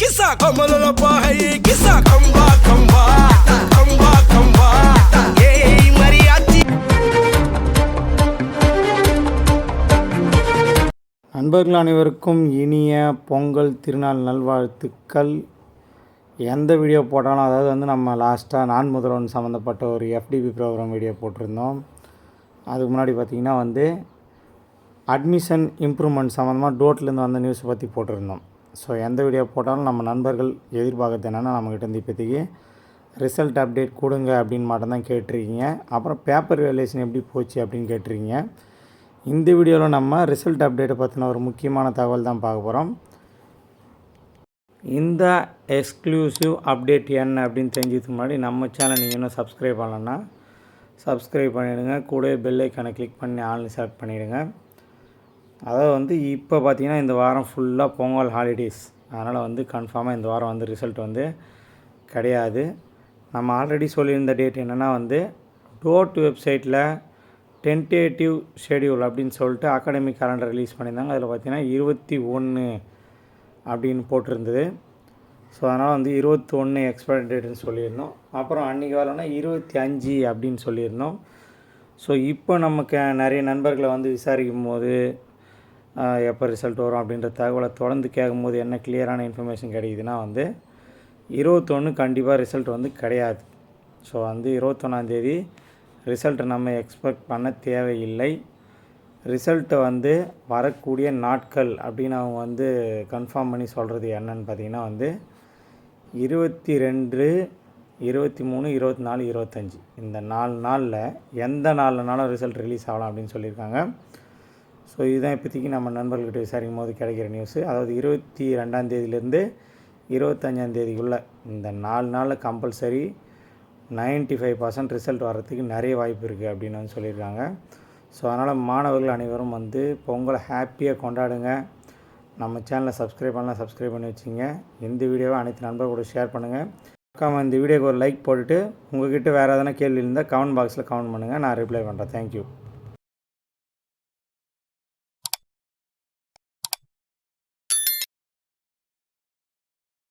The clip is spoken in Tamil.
किस्सा कमल पाई किस्सा खंबा खंबा खंबा खंबा ये मरियाची நண்பர்கள் அனைவருக்கும் இனிய பொங்கல் திருநாள் நல்வாழ்த்துக்கள். எந்த வீடியோ போட்டாலும் அதாவது வந்து நம்ம லாஸ்ட்டாக நான் முதல்வன் சம்மந்தப்பட்ட ஒரு எஃப்டிபி ப்ரோக்ராம் வீடியோ போட்டிருந்தோம். அதுக்கு முன்னாடி பார்த்திங்கன்னா வந்து அட்மிஷன் இம்ப்ரூவ்மெண்ட் சம்மந்தமாக டோட்லேருந்து வந்த நியூஸ் பற்றி போட்டிருந்தோம். ஸோ எந்த வீடியோ போட்டாலும் நம்ம நண்பர்கள் எதிர்பார்க்கறது என்னென்னா நம்மக்கிட்ட இப்போதைக்கு ரிசல்ட் அப்டேட் கொடுங்க அப்படின்னு மட்டும்தான் கேட்டிருக்கீங்க. அப்புறம் பேப்பர் வேல்யூஷன் எப்படி போச்சு அப்படின்னு கேட்டிருக்கீங்க. இந்த வீடியோவில் நம்ம ரிசல்ட் அப்டேட்டை பற்றின ஒரு முக்கியமான தகவல் தான் பார்க்க போகிறோம். இந்த எக்ஸ்க்ளூசிவ் அப்டேட் என்ன அப்படின்னு தெரிஞ்சதுக்கு முன்னாடி நம்ம சேனல் நீங்கள் இன்னும் சப்ஸ்கிரைப் பண்ணலன்னா சப்ஸ்கிரைப் பண்ணிவிடுங்க. கூட பெல் ஐக்கானை கிளிக் பண்ணி ஆன்லைன் செலக்ட் பண்ணிவிடுங்க. அதாவது வந்து இப்போ பார்த்திங்கன்னா இந்த வாரம் ஃபுல்லாக பொங்கல் ஹாலிடேஸ், அதனால் வந்து கன்ஃபார்மாக இந்த வாரம் வந்து ரிசல்ட் வந்து கிடையாது. நம்ம ஆல்ரெடி சொல்லியிருந்த டேட் என்னென்னா வந்து டோட் வெப்சைட்டில் டென்டேட்டிவ் ஷெடியூல் அப்படின்னு சொல்லிட்டு அகாடமிக் கேலண்டர் ரிலீஸ் பண்ணியிருந்தாங்க. அதில் பார்த்திங்கன்னா 21 அப்படின்னு போட்டிருந்தது. ஸோ அதனால் வந்து 21 எக்ஸ்பைரி டேட்டுன்னு சொல்லியிருந்தோம். அப்புறம் அன்றைக்கி வரலன்னா 25 அப்படின்னு சொல்லியிருந்தோம். ஸோ இப்போ நமக்கு நிறைய நண்பர்களை வந்து விசாரிக்கும் போது எப்போ ரிசல்ட் வரும் அப்படின்ற தகவலை தொடர்ந்து கேட்கும்போது என்ன கிளியரான இன்ஃபர்மேஷன் கிடைக்குதுன்னா வந்து 21 கண்டிப்பாக ரிசல்ட் வந்து கிடையாது. ஸோ வந்து 21ஆந்தேதி ரிசல்ட்டை நம்ம எக்ஸ்பெக்ட் பண்ண தேவையில்லை. ரிசல்ட்டை வந்து வரக்கூடிய நாட்கள் அப்படின்னு அவங்க வந்து கன்ஃபார்ம் பண்ணி சொல்கிறது என்னன்னு பார்த்திங்கன்னா வந்து 22, 23, 24, 25 இந்த 4 நாளில் எந்த 4 நாளும் ரிசல்ட் ரிலீஸ் ஆகலாம் அப்படின்னு சொல்லியிருக்காங்க. ஸோ இதுதான் இப்போதைக்கு நம்ம நண்பர்கள்கிட்ட விசாரிக்கும் போது கிடைக்கிற நியூஸு. அதாவது 22ஆந்தேதியிலேருந்து 25ஆந்தேதிக்குள்ளே இந்த 4 நாளில் கம்பல்சரி 95% ரிசல்ட் வர்றதுக்கு நிறைய வாய்ப்பு இருக்குது அப்படின்னு வந்து சொல்லியிருக்காங்க. ஸோ அதனால் மாணவர்கள் அனைவரும் வந்து பொங்கலை ஹாப்பியாக கொண்டாடுங்க. நம்ம சேனலை சப்ஸ்கிரைப் பண்ணலாம், சப்ஸ்கிரைப் பண்ணி வச்சுங்க. இந்த வீடியோவை அனைத்து நண்பர்களோட ஷேர் பண்ணுங்கள். இந்த வீடியோக்கு ஒரு லைக் போட்டுட்டு உங்கள்கிட்ட வேறு எதனா கேள்வி இருந்தால் கமெண்ட் பாக்ஸில் கமெண்ட் பண்ணுங்கள், நான் ரிப்ளை பண்ணுறேன். தேங்க்யூ.